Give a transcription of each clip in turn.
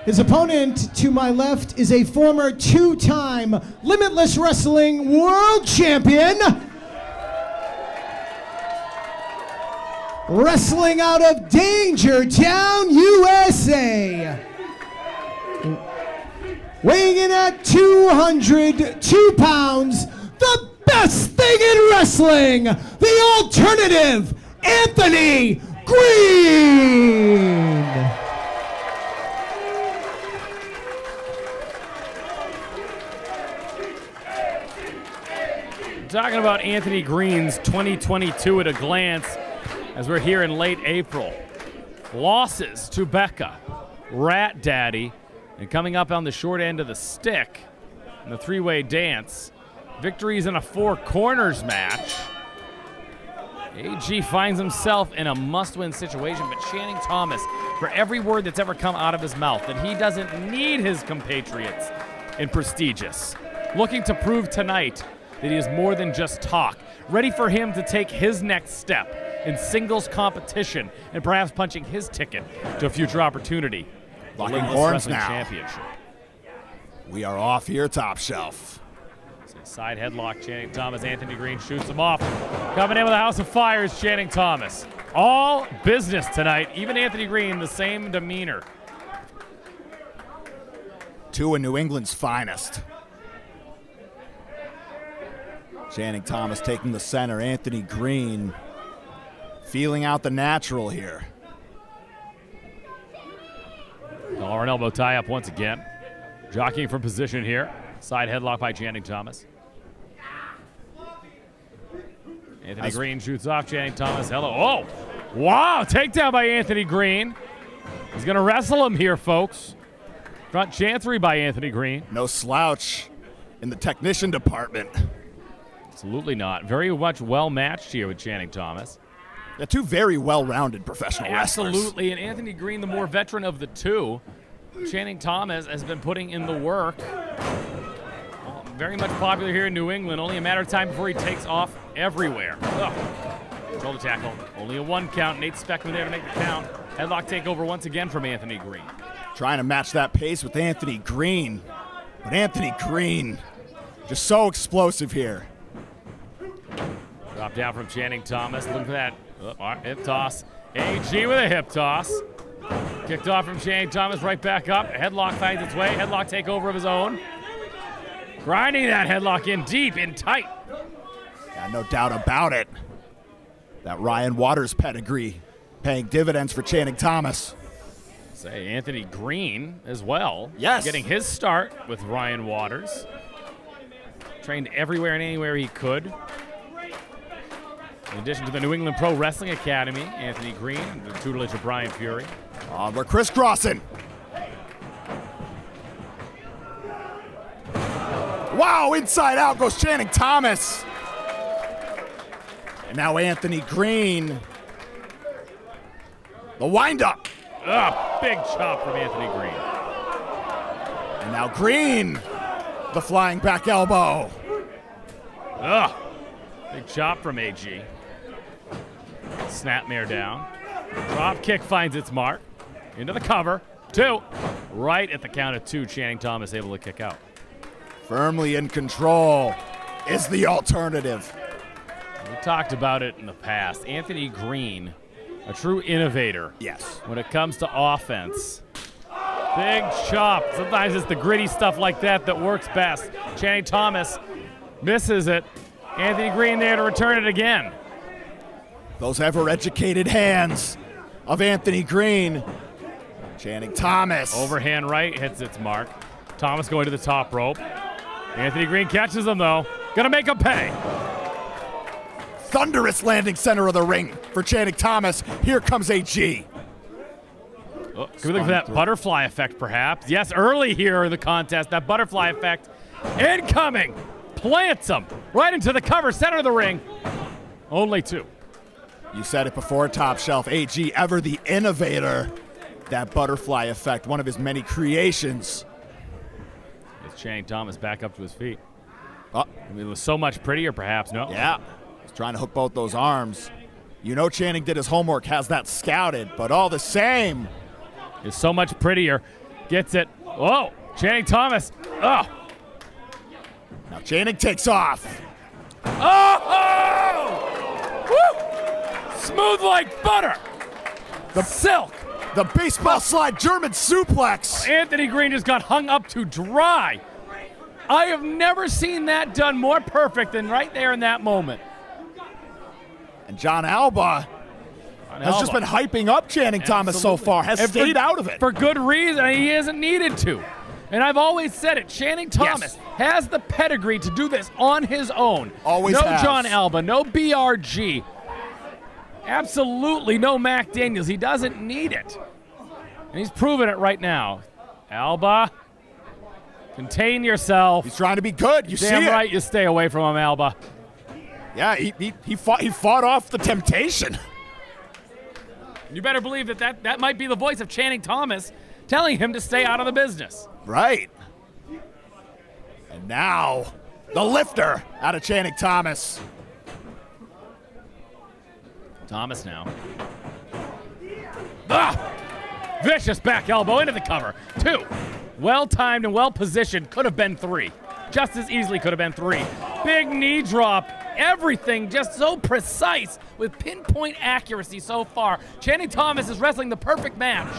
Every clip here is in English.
His opponent to my left is a former two-time Limitless Wrestling World Champion. Wrestling out of Danger Town, USA. Weighing in at 202 pounds, the best thing in wrestling, the alternative, Anthony Greene. Talking about Anthony Greene's 2022 at a glance as we're here in late April. Losses to Becca, Rat Daddy, and coming up on the short end of the stick in the three-way dance. Victories in a four corners match. AG finds himself in a must-win situation, but Channing Thomas, for every word that's ever come out of his mouth, that he doesn't need his compatriots in prestigious. Looking to prove tonight that he is more than just talk. Ready for him to take his next step in singles competition and perhaps punching his ticket to a future opportunity. Locking horns Wrestling now. Championship. We are off here, top shelf. Side headlock, Channing Thomas. Anthony Greene shoots him off. Coming in with a house of fire is Channing Thomas. All business tonight. Even Anthony Greene, the same demeanor. Two of New England's finest. Channing Thomas taking the center. Anthony Greene feeling out the natural here. Collar and elbow tie up once again. Jockeying for position here. Side headlock by Channing Thomas. Anthony Greene shoots off Channing Thomas. Hello. Oh, wow. Takedown by Anthony Greene. He's going to wrestle him here, folks. Front chancery by Anthony Greene. No slouch in the technician department. Absolutely not. Very much well matched here with Channing Thomas. Yeah, two very well-rounded professional wrestlers. Absolutely, and Anthony Greene, the more veteran of the two. Channing Thomas has been putting in the work. Well, very much popular here in New England. Only a matter of time before he takes off everywhere. Shoulder tackle. Only a one count. Nate Speckman there to make the count. Headlock takeover once again from Anthony Greene. Trying to match that pace with Anthony Greene. But Anthony Greene, just so explosive here. Drop down from Channing Thomas. Looking for that hip toss. AG with a hip toss. Kicked off from Channing Thomas, right back up. Headlock finds its way. Headlock takeover of his own. Grinding that headlock in deep, in tight. Yeah, no doubt about it. That Ryan Waters pedigree paying dividends for Channing Thomas. Say Anthony Greene as well. Yes. Getting his start with Ryan Waters. Trained everywhere and anywhere he could. In addition to the New England Pro Wrestling Academy, Anthony Greene, under the tutelage of Brian Fury. We're crisscrossing. Wow, inside out goes Channing Thomas. And now Anthony Greene. The windup. Big chop from Anthony Greene. And now Greene, the flying back elbow. Big chop from AG. Snapmare down. Drop kick finds its mark. Into the cover. Two. Right at the count of two, Channing Thomas able to kick out. Firmly in control is the alternative. We talked about it in the past. Anthony Greene, a true innovator. Yes. When it comes to offense. Big chop. Sometimes it's the gritty stuff like that that works best. Channing Thomas misses it. Anthony Greene there to return it again. Those ever-educated hands of Anthony Greene. Channing Thomas. Overhand right hits its mark. Thomas going to the top rope. Anthony Greene catches him though. Gonna make him pay. Thunderous landing center of the ring for Channing Thomas. Here comes AG. Can we look for that butterfly effect perhaps? Yes, early here in the contest, that butterfly effect. Incoming. Plants him right into the cover center of the ring. Only two. You said it before, top shelf. AG, ever the innovator. That butterfly effect, one of his many creations. It's Channing Thomas back up to his feet. I mean, it was so much prettier, perhaps, no? Yeah. He's trying to hook both those arms. You know Channing did his homework, has that scouted, but all the same. It's so much prettier. Gets it. Whoa, Channing Thomas. Oh. Now Channing takes off. Oh! Woo! Smooth like butter. The silk. The baseball slide German suplex. Anthony Greene just got hung up to dry. I have never seen that done more perfect than right there in that moment. And John Alba has just been hyping up Channing Thomas so far, has stayed out of it. For good reason, he hasn't needed to. And I've always said it, Channing Thomas has the pedigree to do this on his own. Always no has. John Alba, no BRG. Absolutely no Mac Daniels. He doesn't need it. And he's proven it right now. Alba, contain yourself. He's trying to be good. You see it. Damn right you stay away from him, Alba. Yeah, he fought off the temptation. You better believe that might be the voice of Channing Thomas telling him to stay out of the business. Right. And now, the lifter out of Channing Thomas. Thomas now. Ah! Vicious back elbow into the cover. 2. Well-timed and well-positioned. Could have been 3. Just as easily could have been 3. Big knee drop. Everything just so precise with pinpoint accuracy so far. Channing Thomas is wrestling the perfect match.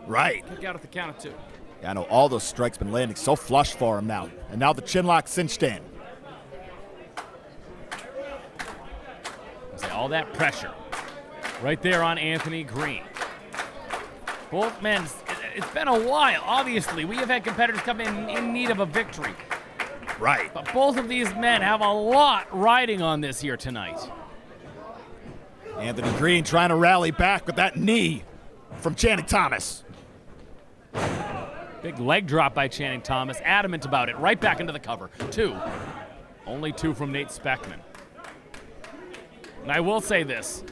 Right. Kick out at the count of 2. Yeah, I know all those strikes been landing so flush for him now. And now the chin lock cinched in. See all that pressure right there on Anthony Greene. Both men, it's been a while. Obviously, we have had competitors come in need of a victory. Right. But both of these men have a lot riding on this here tonight. Anthony Greene trying to rally back with that knee from Channing Thomas. Big leg drop by Channing Thomas, adamant about it, right back into the cover. 2. Only 2 from Nate Speckman. And I will say this,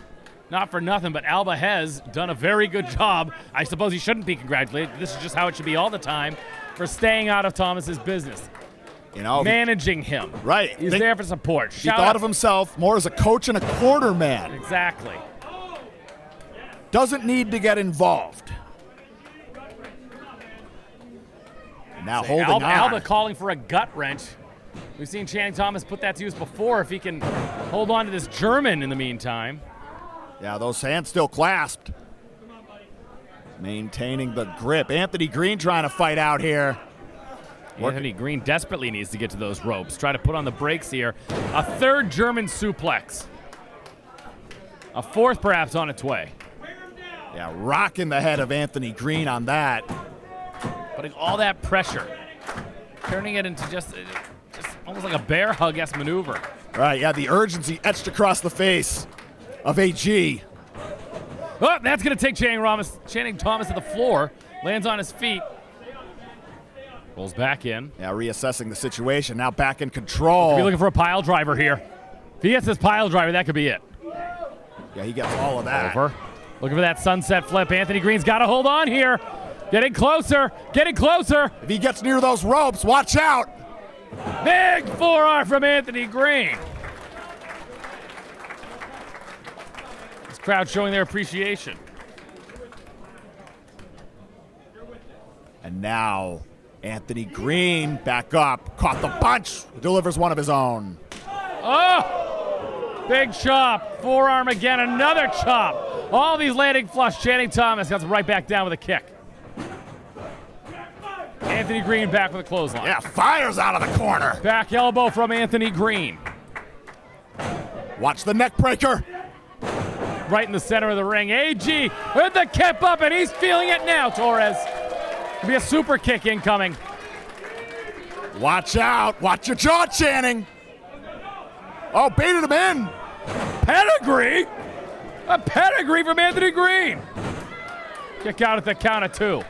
not for nothing, but Alba has done a very good job. I suppose he shouldn't be congratulated. This is just how it should be all the time, for staying out of Thomas's business. You know, managing him. Right. He's there for support. He thought of himself more as a coach and a corner man. Exactly. Doesn't need to get involved. Now holding on. Alba calling for a gut wrench. We've seen Channing Thomas put that to use before. If he can hold on to this German in the meantime. Yeah, those hands still clasped. Maintaining the grip. Anthony Greene trying to fight out here. Anthony Greene desperately needs to get to those ropes. Try to put on the brakes here. A 3rd German suplex. A 4th perhaps on its way. Yeah, rocking the head of Anthony Greene on that. Putting all that pressure. Turning it into just almost like a bear hug-esque maneuver. Right, yeah, the urgency etched across the face of AG. Oh, that's going to take Channing Thomas to the floor. Lands on his feet. Rolls back in. Yeah, reassessing the situation. Now back in control. Could be looking for a pile driver here. If he gets this pile driver, that could be it. Yeah, he gets all of that. Over. Looking for that sunset flip. Anthony Greene's got to hold on here. Getting closer. Getting closer. If he gets near those ropes, watch out. Big forearm from Anthony Greene. This crowd showing their appreciation. And now Anthony Greene back up, caught the punch, delivers one of his own. Oh! Big chop, forearm again, another chop. All these landing flush. Channing Thomas gets right back down with a kick. Anthony Greene back with a clothesline. Yeah, fires out of the corner. Back elbow from Anthony Greene. Watch the neck breaker. Right in the center of the ring. AG with the kip up, and he's feeling it now, Torres. Could be a super kick incoming. Watch out. Watch your jaw, Channing. Oh, baited him in. Pedigree? A pedigree from Anthony Greene. Kick out at the count of 2.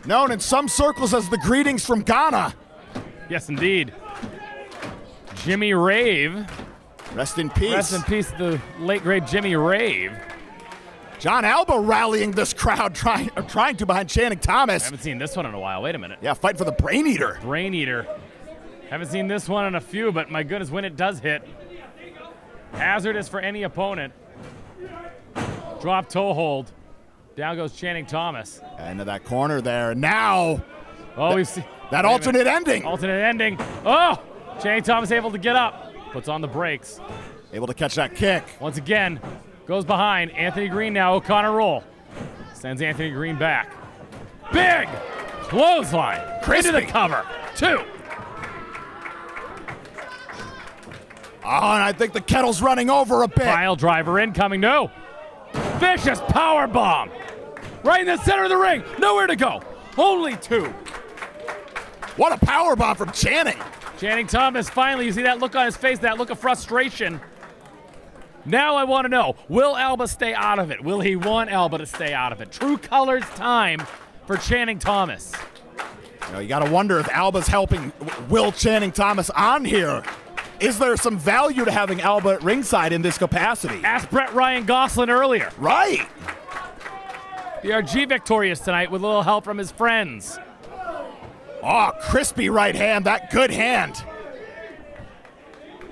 Known in some circles as the greetings from Ghana. Yes, indeed. Jimmy Rave. Rest in peace. Rest in peace, the late, great Jimmy Rave. John Alba rallying this crowd, trying to behind Channing Thomas. I haven't seen this one in a while. Wait a minute. Yeah, fight for the Brain Eater. Brain Eater. Haven't seen this one in a few, but my goodness, when it does hit, hazardous for any opponent. Drop toe hold. Down goes Channing Thomas. Into that corner there. Now, Oh, we've seen that alternate ending. alternate ending. Oh, Channing Thomas able to get up. Puts on the brakes. Able to catch that kick. Once again, goes behind. Anthony Greene now, O'Connor roll. Sends Anthony Greene back. Big clothesline. Into the cover. 2. Oh, and I think the kettle's running over a bit. Pile driver incoming. No. Vicious power bomb. Right in the center of the ring. Nowhere to go. Only 2. What a power bomb from Channing. Channing Thomas finally, you see that look on his face, that look of frustration. Now I want to know, will Alba stay out of it? Will he want Alba to stay out of it? True colors time for Channing Thomas. You got to wonder if Alba's helping Will Channing Thomas on here. Is there some value to having Alba at ringside in this capacity? Asked Brett Ryan Gosselin earlier. Right. BRG victorious tonight with a little help from his friends. Oh, crispy right hand, that good hand.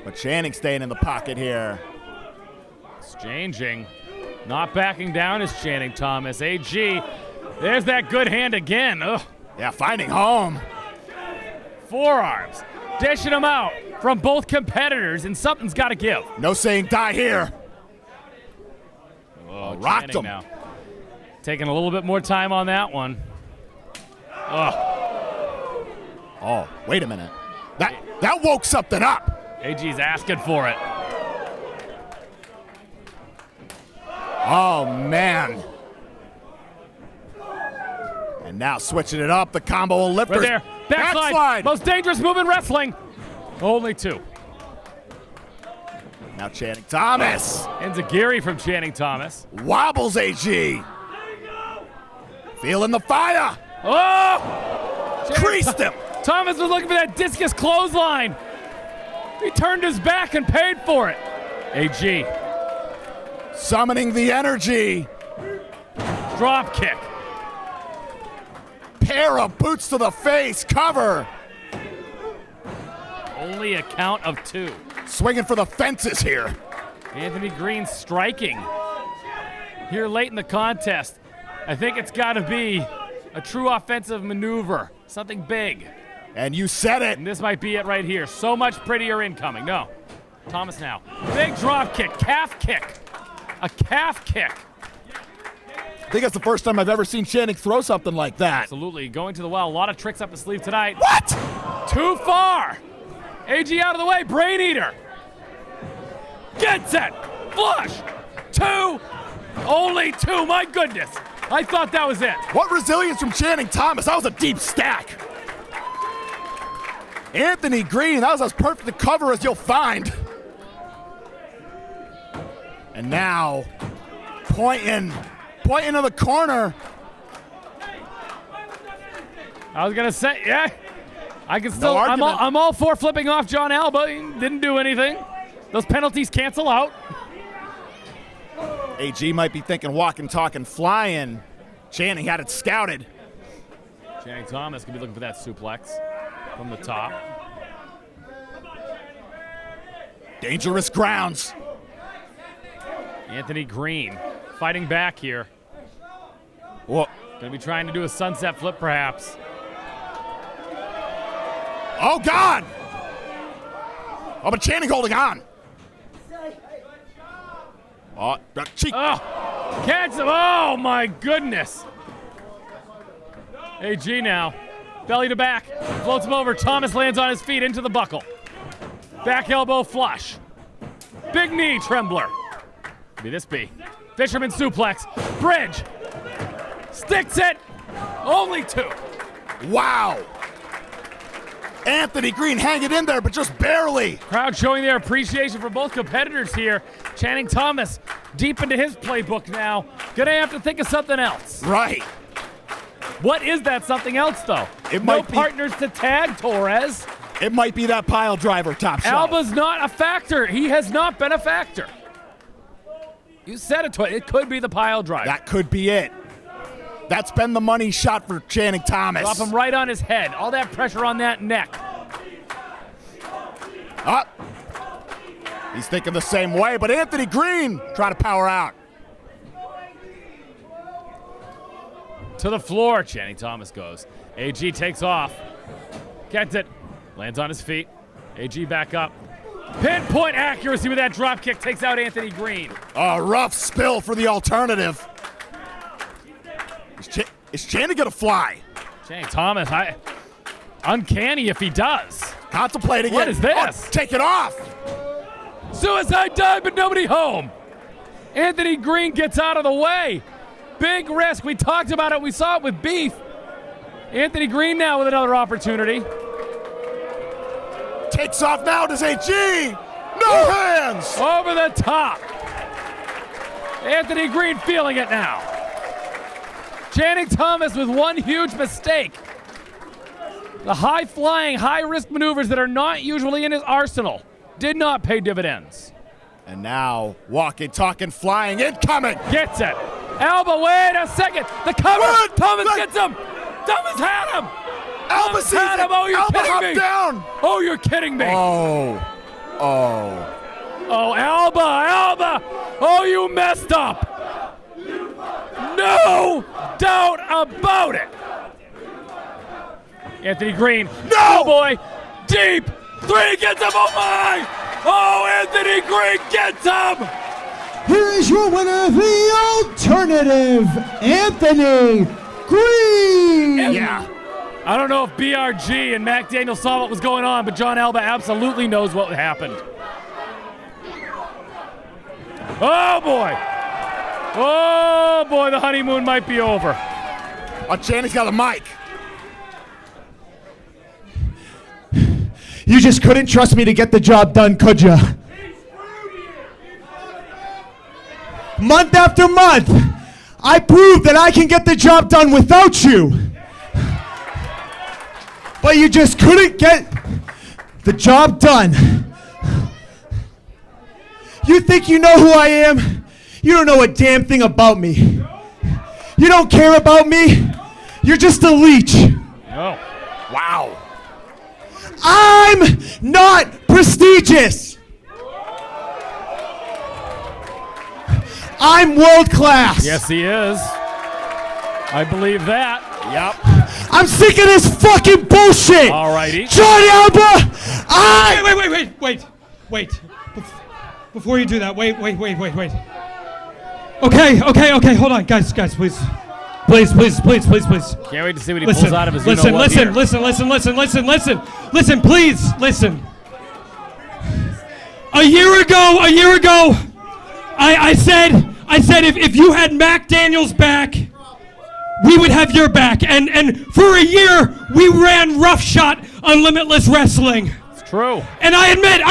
But Channing staying in the pocket here. Exchanging. Not backing down is Channing Thomas. AG, there's that good hand again. Ugh. Yeah, finding home. Forearms. Dishing them out from both competitors, and something's got to give. No saying die here. Oh, rocked Channing him. now. Taking a little bit more time on that one. Ugh. Oh, wait a minute. That woke something up. AG's asking for it. Oh, man. And now switching it up, the combo lifters. Right there. Backslide. Most dangerous move in wrestling. Only 2. Now Channing Thomas. Enziguri from Channing Thomas. Wobbles AG. Feeling the fire. Oh! Creased him. Thomas was looking for that discus clothesline. He turned his back and paid for it. AG. Summoning the energy. Drop kick. Pair of boots to the face. Cover. Only a count of 2. Swinging for the fences here. Anthony Greene striking here late in the contest. I think it's got to be a true offensive maneuver. Something big. And you said it. And this might be it right here. So much prettier incoming. No. Thomas now. Big drop kick. Calf kick. A calf kick. I think that's the first time I've ever seen Channing throw something like that. Absolutely. Going to the well. A lot of tricks up the sleeve tonight. What? Too far. AG out of the way. Brain eater. Gets it. Flush. 2. Only 2. My goodness. I thought that was it. What resilience from Channing Thomas. That was a deep stack. Anthony Greene, that was as perfect a cover as you'll find. And now, pointing to the corner. I was going to say, yeah. I can still, No argument. I'm all for flipping off John Alba. He didn't do anything. Those penalties cancel out. AG might be thinking walking, talking, flying. Channing had it scouted. Channing Thomas could be looking for that suplex from the top. Dangerous grounds. Anthony Greene fighting back here. Whoa. Going to be trying to do a sunset flip perhaps. Oh, God. Oh, but Channing holding on. Oh, cheek. Oh, catch him. Oh, my goodness. AG now. Belly to back. Floats him over. Thomas lands on his feet into the buckle. Back elbow flush. Big knee trembler. Could be this be. Fisherman suplex. Bridge. Sticks it. Only 2. Wow. Anthony Greene hanging in there, but just barely. Crowd showing their appreciation for both competitors here. Channing Thomas deep into his playbook now. Gonna have to think of something else. Right. What is that something else, though? It no might be- partners to tag Torres. It might be that pile driver top shelf. Alba's not a factor. He has not been a factor. You said it. It could be the pile driver. That could be it. That's been the money shot for Channing Thomas. Drop him right on his head. All that pressure on that neck. Up. He's thinking the same way, but Anthony Greene trying to power out. to the floor. Channing Thomas goes. AG takes off. Gets it. Lands on his feet. AG back up. Pinpoint accuracy with that drop kick. Takes out Anthony Greene. A rough spill for the alternative. Is Channing going to fly? Channing Thomas, uncanny if he does. Contemplating What it. is this? Oh, take it off. Suicide dive, but nobody home. Anthony Greene gets out of the way. Big risk. We talked about it. We saw it with Beef. Anthony Greene now with another opportunity. Takes off now. Does AG? No hands. Over the top. Anthony Greene feeling it now. Channing Thomas with one huge mistake. The high-flying, high-risk maneuvers that are not usually in his arsenal did not pay dividends. And now, walking, talking, flying, incoming. Gets it. Alba, wait a second. The cover. What? Thomas gets him. Thomas had him. Alba Thomas had him. Oh, you're Alba kidding hopped me. down. Oh, you're kidding me. Oh. Oh, Alba. Oh, you messed up. No doubt about it. Anthony Greene. No! Oh, boy. Deep. 3 gets him. Oh, my. Oh, Anthony Greene gets him. Here is your winner, the alternative, Anthony Greene. Yeah. I don't know if BRG and Mac Daniel saw what was going on, but John Alba absolutely knows what happened. Oh, boy. Oh, boy, the honeymoon might be over. Oh, Channing's got a mic. You just couldn't trust me to get the job done, could ya? Month after month, I proved that I can get the job done without you. But you just couldn't get the job done. You think you know who I am? You don't know a damn thing about me. You don't care about me. You're just a leech. Oh. Wow. I'm not prestigious. I'm world class. Yes, he is. I believe that. Yep. I'm sick of this fucking bullshit. All righty. Johnny Alba, Wait. Before you do that, wait. Okay, hold on. Guys, please. Please. Can't wait to see what he pulls out of his Listen, please, listen. A year ago, I said if you had Mac Daniels back, we would have your back. And for a year, we ran roughshod on Limitless Wrestling. It's true. And I admit,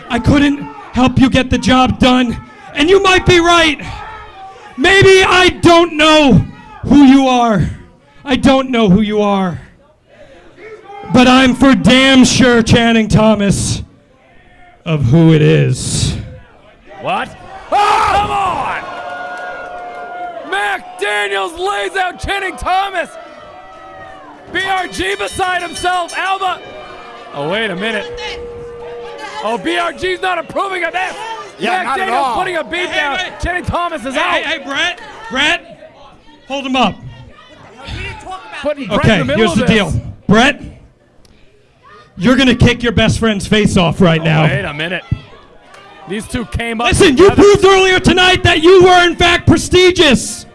I couldn't help you get the job done. And you might be right. Maybe I don't know who you are. But I'm for damn sure, Channing Thomas, of who it is. What? Oh, come on! Mac Daniels lays out Channing Thomas. BRG beside himself. Alba. Oh, wait a minute. Oh, BRG's not approving of this. Yeah, Mac not at Daniels all. putting a beat down. Channing Thomas is out. Hey, Brett, hold him up. Putting Brett Okay, in the middle here's the of this. deal. Brett, you're going to kick your best friend's face off right now. Wait a minute. These two came up Listen, you together. proved earlier tonight that you were in fact prestigious.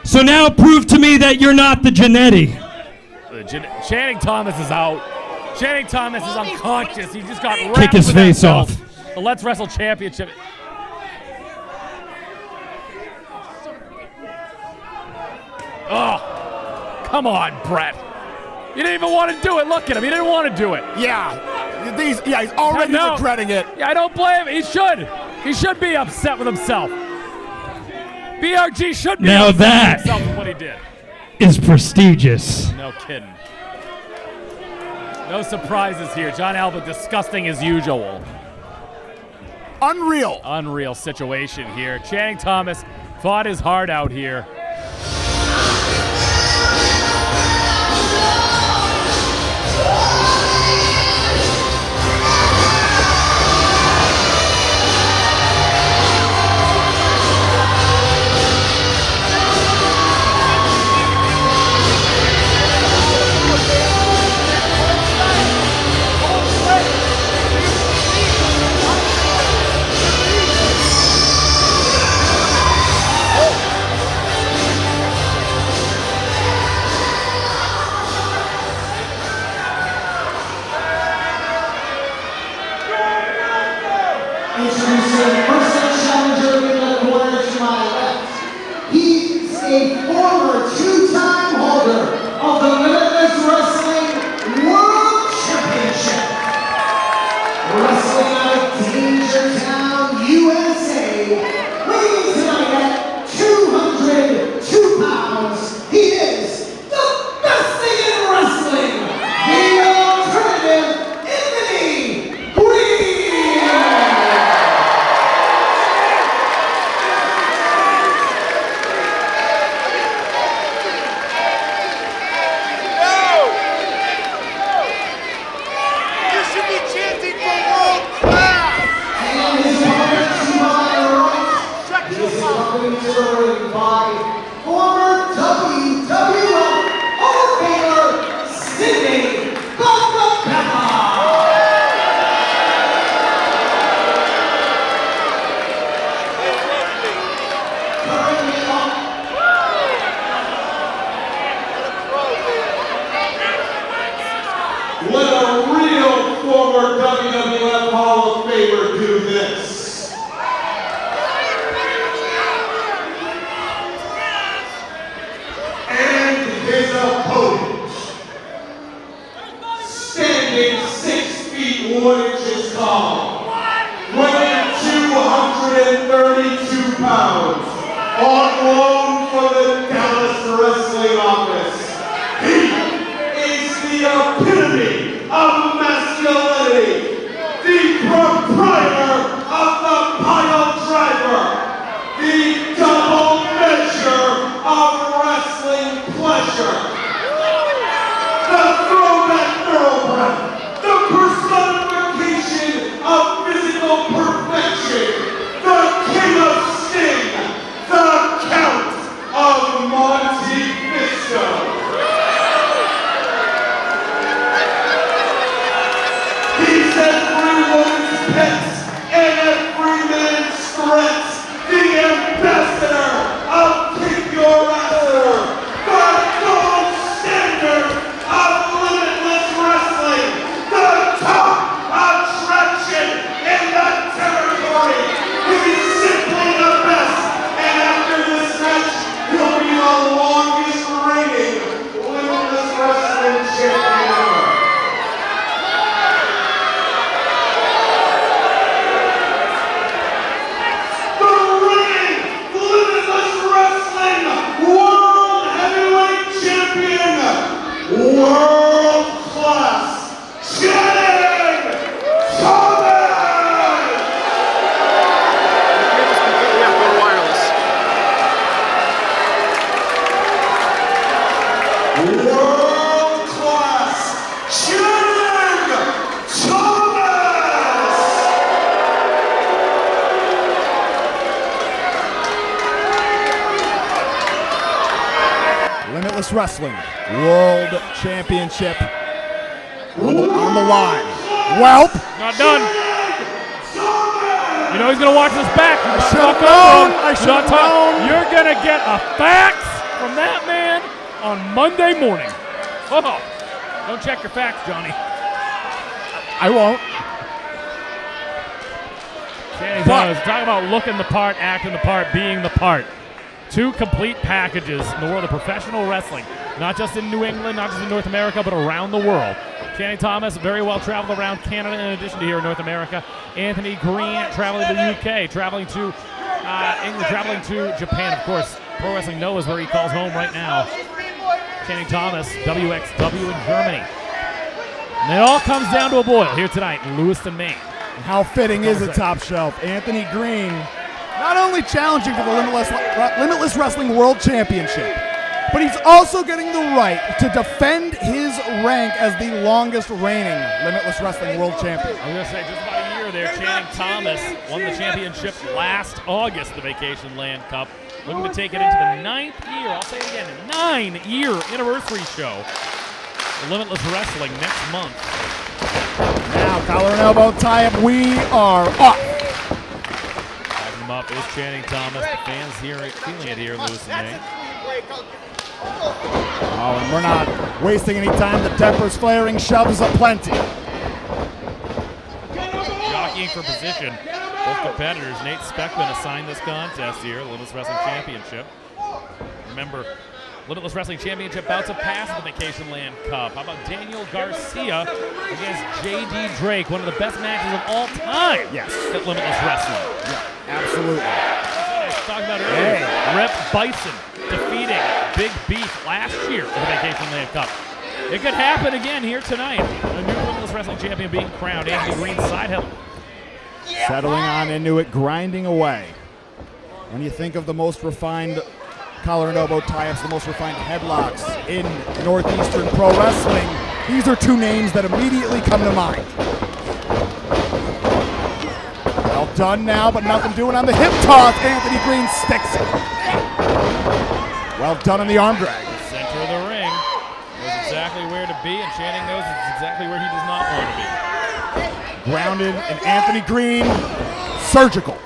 So now prove to me that you're not the Janetti. Channing Thomas is out. Channing Thomas is unconscious. He just got wrapped Kick his with that face belt. off. The Let's Wrestle Championship. Oh, come on, Brett. You didn't even want to do it. Look at him. He didn't want to do it. Yeah. He's already No. regretting it. Yeah, I don't blame him. He should. He should be upset with himself. BRG should be Now upset that- with himself with what he did. Is prestigious. No kidding. No surprises here. John Alba disgusting as usual. Unreal. Unreal situation here. Channing Thomas fought his heart out here. Introducing first challenger in the corner to my left. He's a former two-time holder of the Limitless Wrestling World Championship. Wrestling out of Dangertown, USA. Weighing tonight at 202 pounds. He is the best thing in wrestling. The alternative Anthony Greene. You should be chanting for world class! And his opponent to my right. He is accompanied to the ring by former WWF Hall of Famer Sidney Bakabella. Currently on Let a real former WWF Hall of Famer do this. And his opponent, standing 6 feet 1 inches tall, weighing 232 pounds, on loan for the Dallas Wrestling Office. He is the epitome of masculinity, the proprietor of the pile driver, the double measure of wrestling pleasure, the throwback thoroughbred, the personification of physical perfection, the king of sting, the count of Monte Cristo. He's every woman's pet and every man's threat. The ambassador of Kick Your Asser. The gold standard of Limitless Wrestling. The top attraction in the territory. He's simply the best. And after this match, he'll be the longest reigning Limitless Wrestling champion ever. World class Channing Thomas! World class Channing Thomas! Limitless Wrestling World Championship on the line. Welp. Not done. You know he's going to watch this back. I should have known. I should have known. You're going to get a fax from that man on Monday morning. Oh, don't check your facts, Johnny. I won't. Channing Thomas, talking about looking the part, acting the part, being the part. Two complete packages in the world of professional wrestling. Not just in New England, not just in North America, but around the world. Channing Thomas very well traveled around Canada in addition to here in North America. Anthony Greene traveling to the UK, traveling to England, traveling to Japan. Of course, Pro Wrestling knows where he calls home right now. Channing Thomas, WXW in Germany. And it all comes down to a boil here tonight in Lewiston, Maine. How fitting is it, Top Shelf? Anthony Greene not only challenging for the Limitless Wrestling World Championship, but he's also getting the right to defend his rank as the longest reigning Limitless Wrestling World Champion. I was going to say, just about a year there, Channing Thomas won the championship last August, the Vacation Land Cup. Looking to take it into the 9th year, I'll say it again, 9-year anniversary show. Limitless Wrestling next month. Now, collar and elbow tie-up, we are up. Backing him up is Channing Thomas. The fans feeling it here, Lewis and May. Oh, and we're not wasting any time. The temper's flaring, shoves aplenty. Jockeying for position. Both competitors, Nate Speckman assigned this contest here, Limitless Wrestling Championship. Remember, Limitless Wrestling Championship bouts of past the Vacation Land Cup. How about Daniel Garcia against J.D. Drake, one of the best matches of all time at Limitless Wrestling. Yeah, absolutely. I was talking about earlier. Rip Bison defeating Big Beef last year at the Vacation Land Cup. It could happen again here tonight. A new Limitless Wrestling champion being crowned, Anthony Greene side hill. Settling on into it, grinding away. When you think of the most refined collar and elbow tie-ups, the most refined headlocks in Northeastern Pro Wrestling, these are two names that immediately come to mind. Well done now, but nothing doing on the hip toss. Anthony Greene sticks it. Well done on the arm drag. Center of the ring. Knows exactly where to be, and Channing knows exactly where he does not want to be. Grounded, and Anthony Greene, surgical.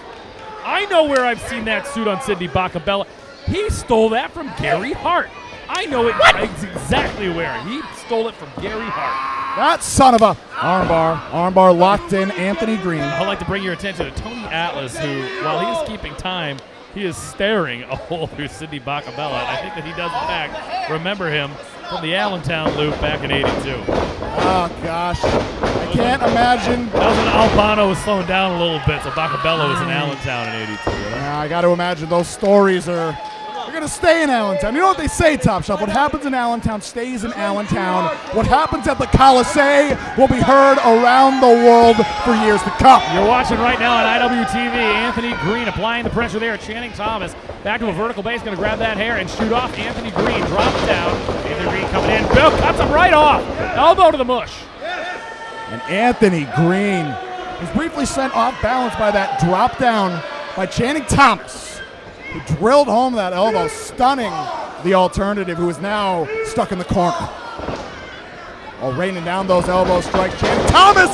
I know where I've seen that suit on Sidney Bakabella. He stole that from Gary Hart. I know it exactly where. He stole it from Gary Hart. That son of a armbar locked in. Anthony Greene. I'd like to bring your attention to Tony Atlas, who, while he is keeping time, he is staring a hole through Sidney Bakabella. And I think that he does, in fact, remember him from the Allentown loop back in '82. Oh, gosh. I can't imagine. That was when Albano was slowing down a little bit, so Bakabella was in Allentown in '82. Yeah, I got to imagine those stories are going to stay in Allentown. You know what they say, Top Shelf? What happens in Allentown stays in Allentown. What happens at the Coliseum will be heard around the world for years to come. You're watching right now on IWTV. Anthony Greene applying the pressure there. Channing Thomas back to a vertical base, going to grab that hair and shoot off. Anthony Greene drops down. Anthony Greene coming in. Bill cuts him right off. Elbow to the mush. And Anthony Greene was briefly sent off balance by that drop down by Channing Thomas, who drilled home that elbow, stunning the alternative, who is now stuck in the corner. Oh, raining down those elbow strikes. Channing Thomas!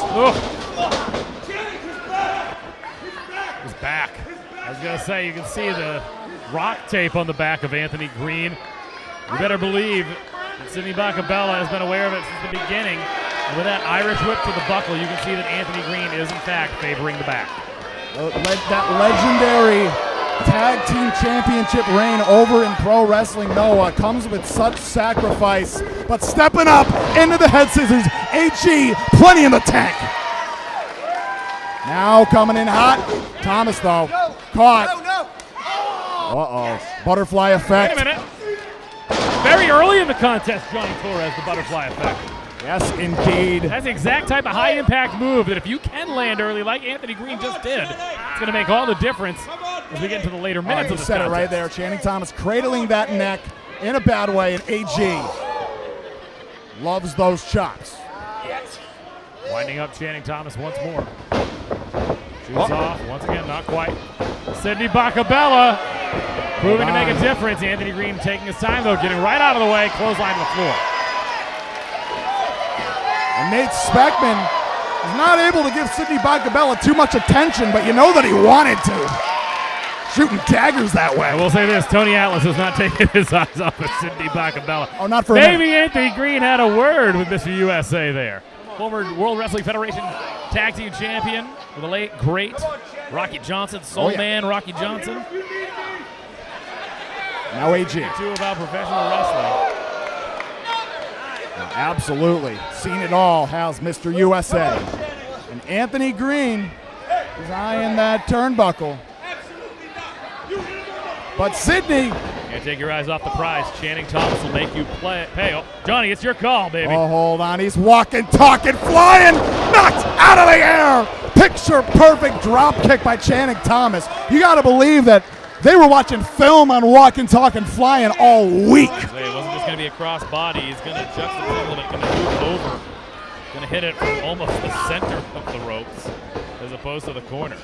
He's back. I was going to say, you can see the rock tape on the back of Anthony Greene. You better believe that Sidney Bakabella has been aware of it since the beginning. And with that Irish whip to the buckle, you can see that Anthony Greene is, in fact, favoring the back. That legendary tag team championship reign over in pro wrestling, Noah, comes with such sacrifice, but stepping up into the head scissors, HE, plenty in the tank. Now coming in hot, Thomas though, caught. Uh-oh, butterfly effect. Wait a minute. Very early in the contest, Johnny Torres, the butterfly effect. Yes, indeed. That's the exact type of high-impact move that if you can land early like Anthony Greene just did, it's going to make all the difference as we get into the later minutes of the said contest. It right there. Channing Thomas cradling that neck in a bad way, and AG loves those chops. Winding up Channing Thomas once more. Shoots off. Once again, not quite. Sidney Bakabella proving to make a difference. Anthony Greene taking his time, though, getting right out of the way. Clothesline to the floor. And Nate Speckman is not able to give Sidney Bakabella too much attention, but you know that he wanted to. Shooting daggers that way. I will say this, Tony Atlas has not taken his eyes off of Sidney Bakabella. Oh, not for a Maybe minute. Anthony Greene had a word with Mr. USA there. Former World Wrestling Federation Tag Team Champion with the late, great Rocky Johnson, Soul Man Rocky Johnson. Now AG. Two about professional wrestling. Absolutely. Seen it all, has Mr. USA. And Anthony Greene is eyeing that turnbuckle. But Sidney. Can't take your eyes off the prize. Channing Thomas will make you pay. Oh, Johnny, it's your call, baby. Oh, hold on. He's walking, talking, flying, knocked out of the air. Picture perfect drop kick by Channing Thomas. You got to believe that they were watching film on Walking, Talking, Flying all week. It wasn't just going to be a cross body. He's going to juxtapose it, going to move over. Going to hit it from almost the center of the ropes as opposed to the corner.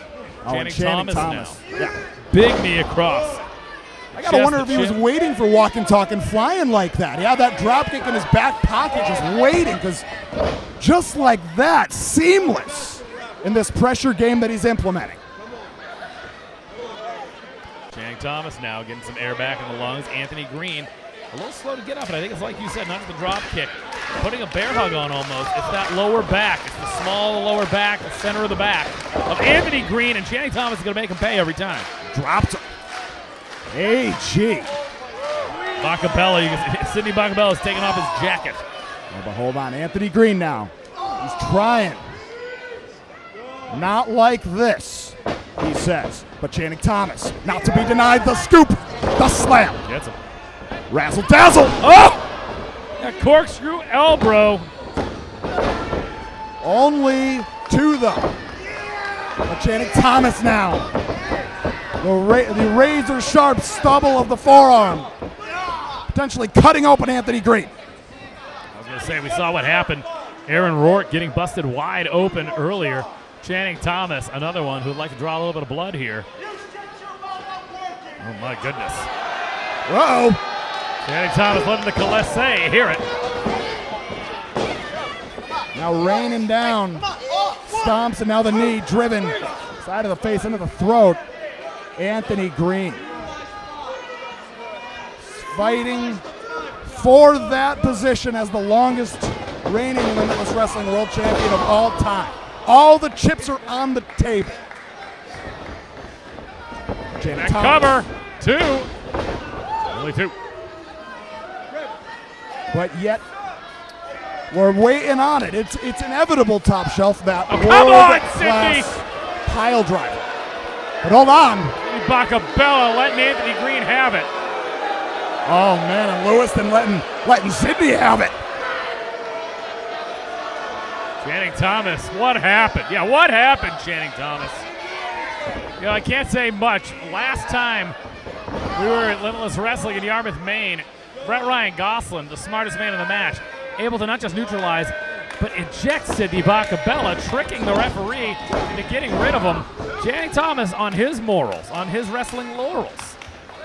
Channing Thomas now. Yeah. Big knee across. I got to wonder if he was waiting for Walking, Talking, Flying like that. He had that drop kick in his back pocket just waiting, because just like that, seamless in this pressure game that he's implementing. Channing Thomas now getting some air back in the lungs. Anthony Greene a little slow to get up, and I think it's like you said, not just the drop kick. putting a bear hug on almost. It's that lower back. It's the small lower back, the center of the back of Anthony Greene, and Channing Thomas is going to make him pay every time. Dropped him. AG. Bakabella, you can see Sidney Bakabella is taking off his jacket. Oh, but hold on, Anthony Greene now. He's trying. Not like this, he says. But Channing Thomas, not to be denied, the scoop, the slam. Gets him. Razzle dazzle. Oh! That corkscrew elbow. Only two though. But Channing Thomas now. The razor sharp stubble of the forearm. Potentially cutting open Anthony Greene. I was going to say, we saw what happened. Aaron Rourke getting busted wide open earlier. Channing Thomas, another one who'd like to draw a little bit of blood here. Oh my goodness. Uh-oh. Channing Thomas letting the Colossae hear it. Now raining down. Stomps and now the knee driven. Side of the face into the throat. Anthony Greene. Fighting for that position as the longest reigning Limitless Wrestling World Champion of all time. All the chips are on the table. That cover, two. Only two. But yet, we're waiting on it. It's inevitable, Top Shelf, that come on, Sidney! pile driver. But hold on. Bakabella letting Anthony Greene have it. Oh man, and Lewis then letting Sidney have it. Channing Thomas, what happened? Yeah, what happened, Channing Thomas? You know, I can't say much. Last time we were at Limitless Wrestling in Yarmouth, Maine, Brett Ryan Gosselin, the smartest man in the match, able to not just neutralize, but eject Sidney Bakabella, tricking the referee into getting rid of him. Channing Thomas, on his morals, on his wrestling laurels,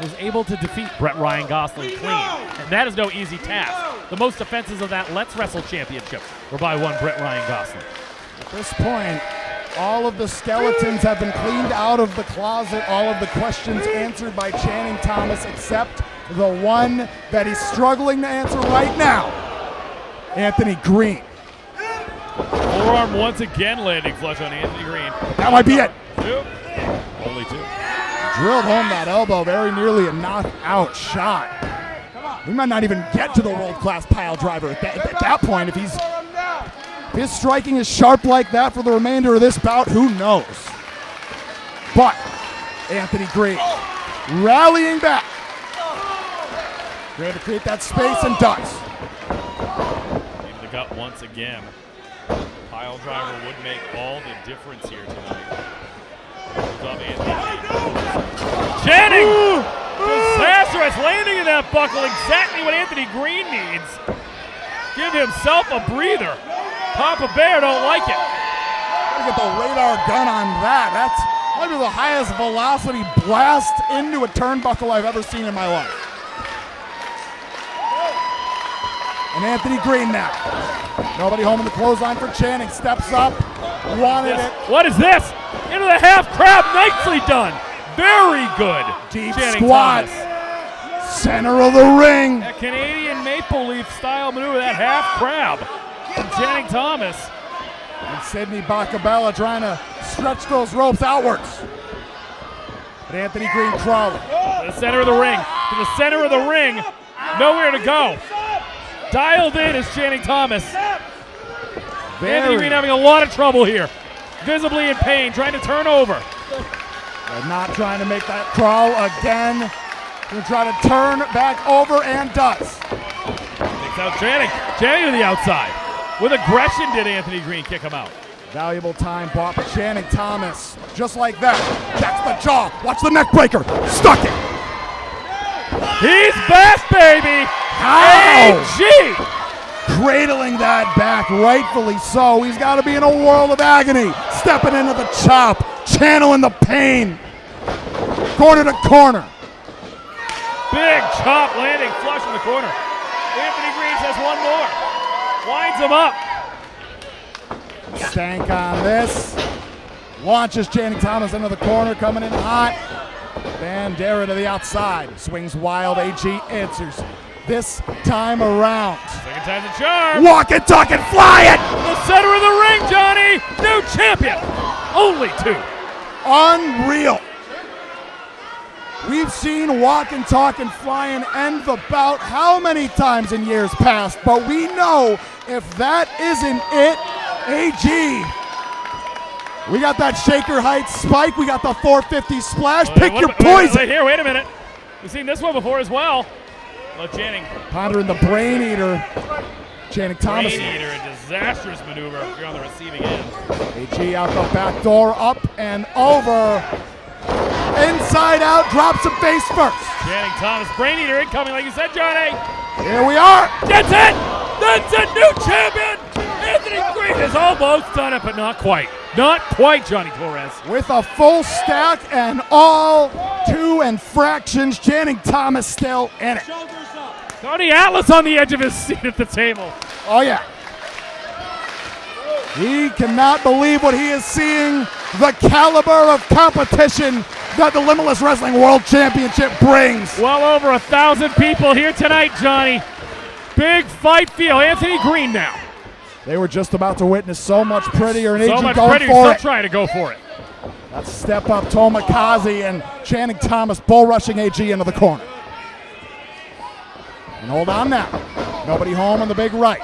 was able to defeat Brett Ryan Gosselin clean. And that is no easy task. The most defenses of that Let's Wrestle Championship were by one Brett Ryan Gosselin. At this point, all of the skeletons have been cleaned out of the closet, all of the questions answered by Channing Thomas, except the one that he's struggling to answer right now, Anthony Greene. Forearm once again landing flush on Anthony Greene. That might be it. Two. Only two. Drilled home that elbow, very nearly a knockout shot. We might not even get to the world-class pile driver at that point. If his striking is sharp like that for the remainder of this bout, who knows? But Anthony Greene rallying back. Ready to create that space and does. Into the gut once again. Pile driver would make all the difference here tonight. Channing! Disastrous landing in that buckle, exactly what Anthony Greene needs. Give himself a breather. Papa Bear don't like it. Gotta get the radar gun on that. That's might be the highest velocity blast into a turnbuckle I've ever seen in my life. And Anthony Greene now. Nobody home in the clothesline for Channing. Steps up. Wanted it. What is this? Into the half crab. Nicely done. Very good. Deep Channing squat. Thomas. Center of the ring. That Canadian maple leaf style maneuver, that half crab from Channing Thomas. And Sidney Bakabella trying to stretch those ropes outwards. But Anthony Greene crawling. To the center of the ring. To the center of the ring. Nowhere to go. Dialed in is Channing Thomas. Anthony Greene having a lot of trouble here. Visibly in pain, trying to turn over. They're not trying to make that crawl again. Gonna try to turn back over and does. Takes out Channing. Channing to the outside. With aggression did Anthony Greene kick him out. Valuable time bought for Channing Thomas. Just like that. That's the jaw. Watch the neck breaker. Stuck it. He's back, baby. How? AG. Cradling that back, rightfully so. He's got to be in a world of agony. Stepping into the chop. Channeling the pain. Corner to corner. Big chop landing flush in the corner. Anthony Greene says one more. Winds him up. Stank on this. Launches Channing Thomas into the corner, coming in hot. Bandera to the outside. Swings wild. AG answers this time around. Second time's a charm. Walking, talking, flying! The center of the ring, Johnny. New champion. Only 2. Unreal. We've seen walking, talking, flying end the bout how many times in years past, but we know if that isn't it, AG. We got that shaker height spike. We got the 450 splash. Pick your poison. Wait a minute. We've seen this one before as well. Look, Channing. Pondering the brain eater. Channing Thomas. Brain eater, a disastrous maneuver if you're on the receiving end. AG out the back door, up and over. Inside out, drops him face first. Channing Thomas, brain eater incoming, like you said, Johnny. Here we are. That's it. That's it. New champion. Anthony Greene has almost done it, but not quite. Not quite, Johnny Torres. With a full stack and all 2 and fractions, Channing Thomas still in it. Tony Atlas on the edge of his seat at the table. Oh, yeah. He cannot believe what he is seeing, the caliber of competition that the Limitless Wrestling World Championship brings. Well over 1,000 people here tonight, Johnny. Big fight feel. Anthony Greene now. They were just about to witness so much prettier, and AG So much going prettier, for still it. trying to go for it. That step up Tomikaze and Channing Thomas bull rushing AG into the corner. And hold on now. Nobody home on the big right.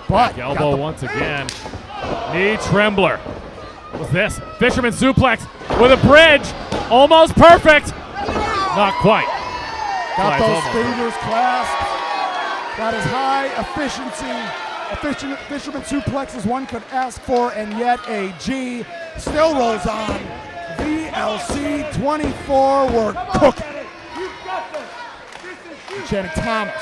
But Elbow once again. Knee trembler. What's this? Fisherman suplex with a bridge. Almost perfect. Not quite. got Almost. those fingers clasped. Got as high fisherman suplex as one could ask for, and yet AG still rolls on. VLC 24, we're cooking. Channing Thomas.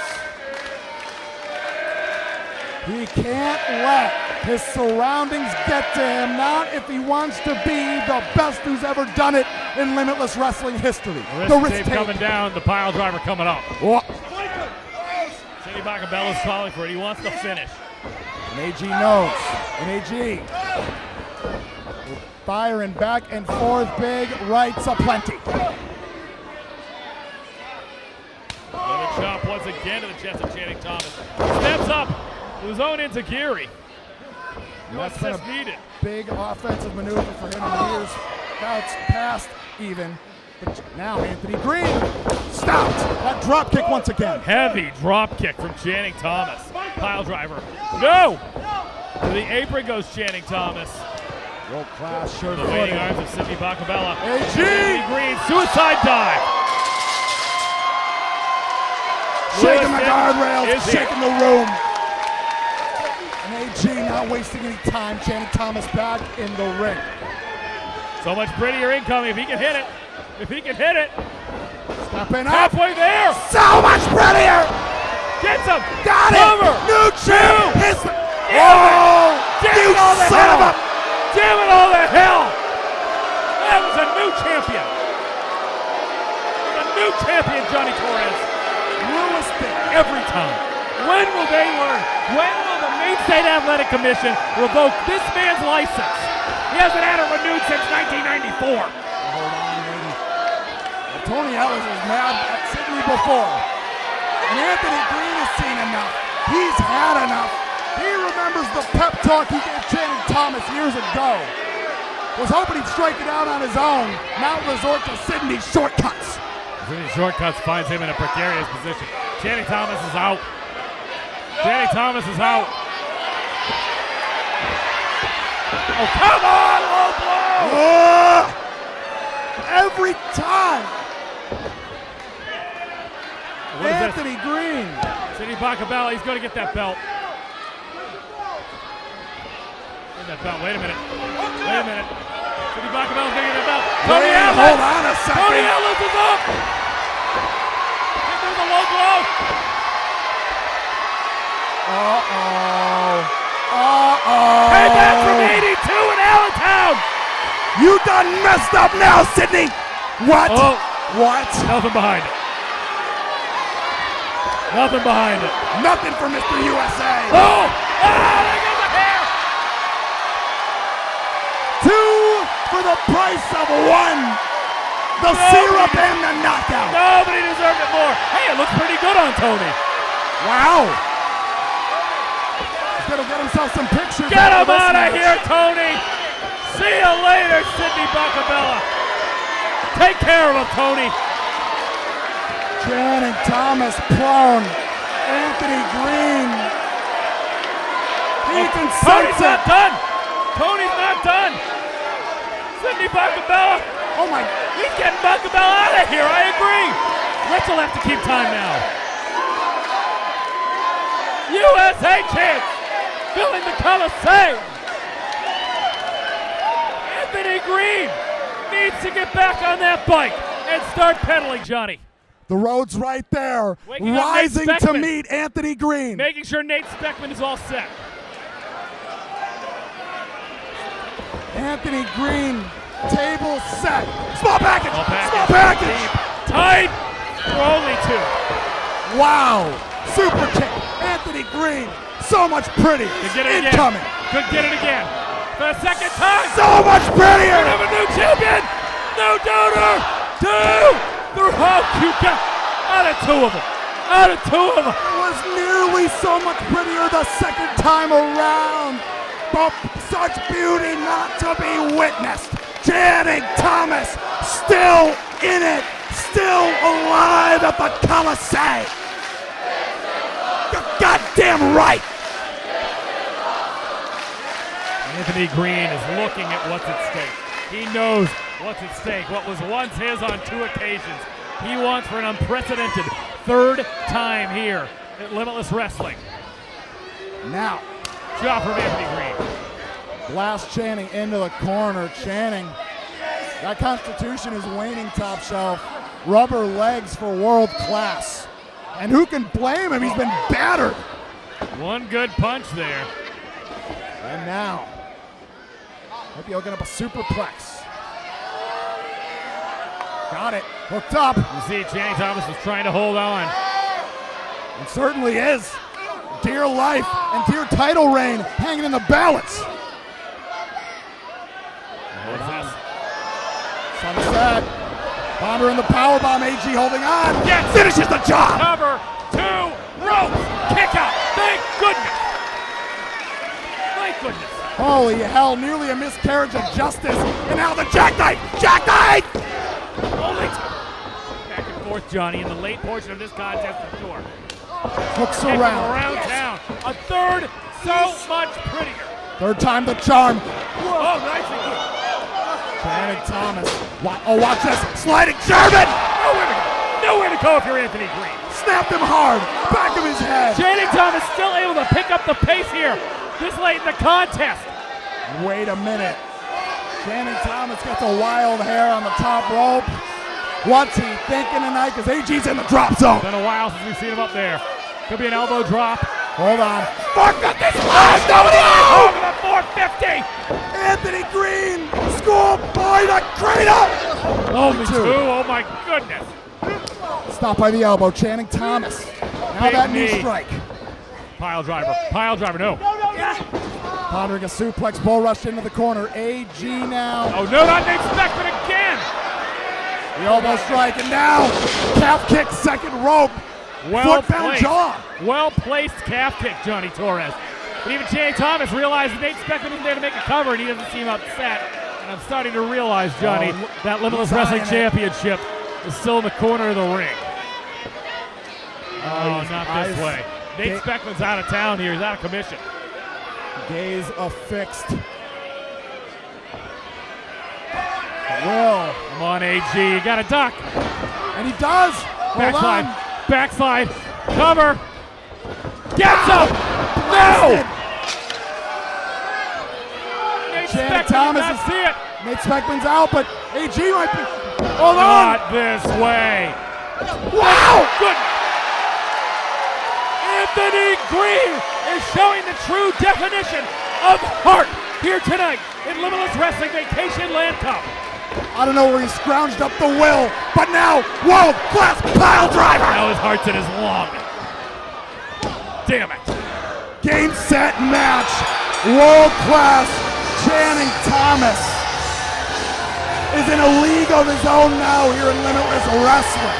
He can't let his surroundings get to him, not if he wants to be the best who's ever done it in Limitless Wrestling history. The wrist tape coming down, the pile driver coming up. Sidney Bakabella's calling for it. He wants the finish. And AG knows. And AG firing back and forth, big rights aplenty. Another chop once again to the chest of Channing Thomas. Steps up to his own enziguri. That's been a needed. big offensive maneuver for him in the years bouts past even. But now Anthony Greene stopped. That drop kick once again. Heavy drop kick from Channing Thomas. Pile driver. No! To the apron goes Channing Thomas. World class shirt The waiting arms of Sidney Bakabella. AG! Anthony Greene, suicide dive. Shaking the Lewis guardrails, is here. shaking the room. And AG not wasting any time. Channing Thomas back in the ring. So much prettier incoming if he can hit it. If he can hit it. Stepping up. Halfway there. So much prettier. Gets him. Got Cover. it. New champ. Oh, you son of a. Damn it all to hell. That was a new champion. A new champion, Johnny Torres. Realistic. Every time. When will they learn? When will the Maine State Athletic Commission revoke this man's license? He hasn't had it renewed since 1994. Hold on, lady. Well, Tony Ellis was mad at Sidney before. And Anthony Greene has seen enough. He's had enough. He remembers the pep talk he gave Channing Thomas years ago. Was hoping he'd strike it out on his own, not resort to Sidney's shortcuts. Sidney shortcuts finds him in a precarious position. Channing Thomas is out. Channing Thomas is out. Oh, come on, low blow! Every time. What is this? Anthony Greene. Sidney Bakabella, he's going to get that belt. Get that belt. Wait a minute. Wait a minute. Sidney Bakabella's going to get that belt. Tony Atlas. Hold on a second. Tony Atlas is up. There's a low blow. Payback from 82 in Allentown. You done messed up now, Sidney. What? Oh. What? Nothing behind it. Nothing behind it. Nothing for Mr. USA. Oh! There goes the hair. 2 for the price of 1. The syrup and the knockout. Nobody deserved it more. Hey, it looks pretty good on Tony. Wow. He's gonna get himself some pictures. Get him after this out of match. here, Tony. See you later, Sidney Bakabella. Take care of him, Tony. Channing Thomas prone. Anthony Greene. He can Tony's sense it. not done. Tony's not done. Sidney Bakabella. Oh my. He's getting Bakabella out of here. I agree. Rich will have to keep time now. USA champs filling the Coliseum. Anthony Greene needs to get back on that bike and start pedaling, Johnny. The road's right there. Waking up Rising Nate to Speckman. meet Anthony Greene. Making sure Nate Speckman is all set. Anthony Greene, table set. Small package. Small Small package. Deep. Tight for only two. Wow. Super kick. Anthony Greene, so much pretty. Could get it Incoming. again. Could get it again. For the second time. So much We prettier. have a new champion. No doubter. Two. Through you got out of two of them. Out of two of them. It was nearly so much prettier the second time around. But such beauty not to be witnessed. Channing Thomas still in it. Still alive at the Coliseum. You're goddamn right. Anthony Greene is looking at what's at stake. He knows what's at stake. What was once his on two occasions. He wants for an unprecedented third time here at Limitless Wrestling. Now, Job from Anthony Greene. blast Channing into the corner. Channing, that constitution is waning, top shelf. Rubber legs for world class. And who can blame him? He's been battered. One good punch there. And now, might be opening up a superplex. Got it. Hooked up. You see Channing Thomas was trying to hold on. It certainly is. Dear life and dear title reign hanging in the balance. What's this? Sunset. Pondering the powerbomb. AG holding on. Yes. Finishes the job. Cover, two, ropes, kick out. Thank goodness. Thank goodness. Holy hell, nearly a miscarriage of justice. And now the jackknife. Jackknife! Only two. Back and forth, Johnny, in the late portion of this contest for sure. Hooks Kicking around. around town. A third, so much prettier. Third time the charm. Oh, nice again. Channing Thomas. Oh, watch this. Sliding German. Nowhere to go. Nowhere to go if you're Anthony Greene. Snapped him hard. Back of his head. Channing Thomas still able to pick up the pace here this late in the contest. Wait a minute. Channing Thomas gets a wild hair on the top rope. What's he thinking tonight? Because AG's in the drop zone. Been a while since we've seen him up there. Could be an elbow drop. Hold on. 450 splash. Oh, over the 450. Anthony Greene. School by the cradle. Only two. Oh my goodness. Stopped by the elbow. Channing Thomas. Now Big that knee knee. strike. Pile driver. Pile driver. No. Pondering a suplex. Bull rushed into the corner. AG now. Oh no, not Nate Speckman again. The elbow strike, and now calf kick, second rope. Well Foot down placed. jaw. Well placed calf kick, Johnny Torres. But even Channing Thomas realized that Nate Speckman isn't there to make a cover, and he doesn't seem upset. And I'm starting to realize, Johnny, that Limitless he's Wrestling eyeing it. Championship is still in the corner of the ring. Oh, his not eyes- this way. Nate Speckman's out of town here. He's out of commission. Gaze affixed. Will. Come on, AG. You got to duck. And he does. Hold Backslide. on. Backslide. Cover. Gets up. No! Nate Channing Speckman Thomas did not is- see it. Nate Speckman's out, but AG might be. Hold on. Not this way. Wow! Good. Anthony Greene is showing the true definition of heart here tonight in Limitless Wrestling Vacation Land Cup. I don't know where he scrounged up the will, but now world-class pile driver. Now his heart's in his lung. Damn it. Game, set, match. World-class Channing Thomas is in a league of his own now here in Limitless Wrestling.